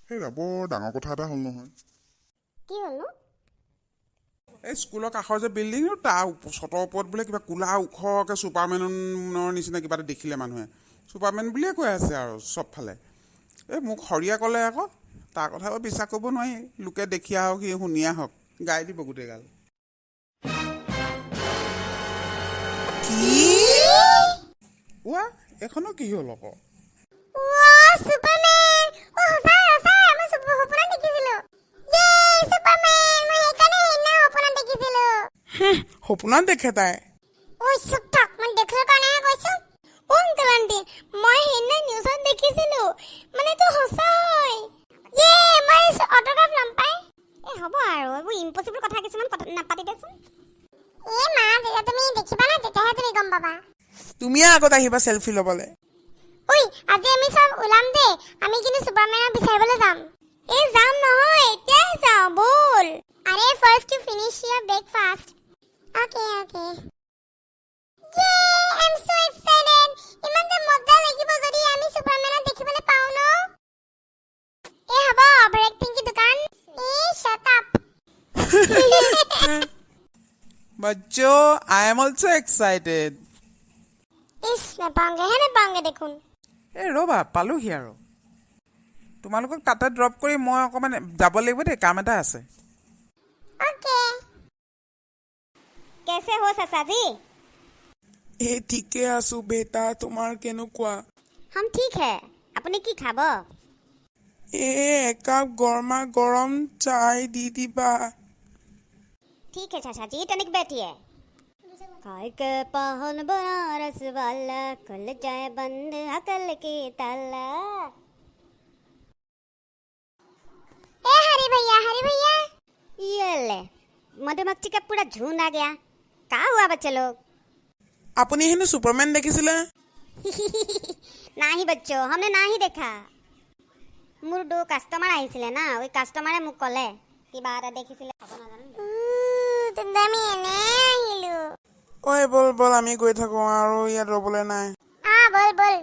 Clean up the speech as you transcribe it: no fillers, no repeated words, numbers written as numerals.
Hey, বৰ ডাঙৰ কথা এটা হ'ল নহয়। কি হ'ল নো? এই স্কুলৰ কাষৰ যে বিল্ডিং তাৰ ছটৰ ওপৰত বোলে কিবা কোলা ওখকৈ ছুপাৰমেনৰ নিচিনা কিবা এটা দেখিলে মানুহে। ছুপাৰমেন বুলিয়ে কৈ আছে আৰু চবফালে। এই মোক সৰিয়ে ক'লে আকৌ, তাৰ কথা বিশ্বাস কৰিব নোৱাৰি। লোকে দেখিয়া হওক সি শুনিয়া হওক, গাই দিব গোটেই গাল। ৱা এখনো কি হ'ল আকৌ? সপোনত দেখে তাই। ইম্পসিবল কথা কিছুমান নাপাতি দেচোন। মা যেতিয়া তুমি দেখিবা না তেতিয়াহে তুমি গম পাবা। তুমিয়ে আগত আহিবা সেলফি ল'বলৈ। আজি আমি সব ওলাম দে, আমি কিন্তু সুপাৰমেনক বিচাৰিবলৈ যাম। যাম নহয়, এতিয়াই যাওঁ বল। আৰে first to finish your breakfast. Okay I am so excited. ইমান যে মজা লাগিব যদি আমি সুপাৰমেনক দেখিবলৈ পাওঁ ন। হ'ব ব্ৰেক পিংকি দোকান। Shut up. बच्चों, I am also excited. নেপাওঁগে দেখোন। এই ৰ'বা, পালোহি আৰু। তোমালোকক তাতে ড্ৰপ কৰি মই অকণমান যাব লাগিব দেই, কাম এটা আছে। ओके कैसे हो ससा जी? এই ঠিকে আছো বেটা, তোমাৰ কেনেকুৱা? हम ठीक है। আপুনি কি খাব? একাপ গৰমা গৰম চাই দি দিবা। ठीक है चाचा जी, तनिक बैठिए। काय के पाहन बनारस वाला, खुल जाए बंद अकल के ताला। हरी भैया ये ले, मधुमक्खी का पूरा झुंड आ गया। क्या हुआ बच्चे लोग? আপুনি হেনো ছুপাৰমেন দেখিছিলে? नहीं बच्चों, हमने नहीं देखा। मोर दो কাস্টমাৰ আহিছিলে না, ওই কাস্টমাৰে মোক ক'লে কিবা এটা দেখিছিলে। আমি এনে আহিলো। বল আমি গৈ থাকো আৰু ইয়াত ৰ'বলৈ নাই। বল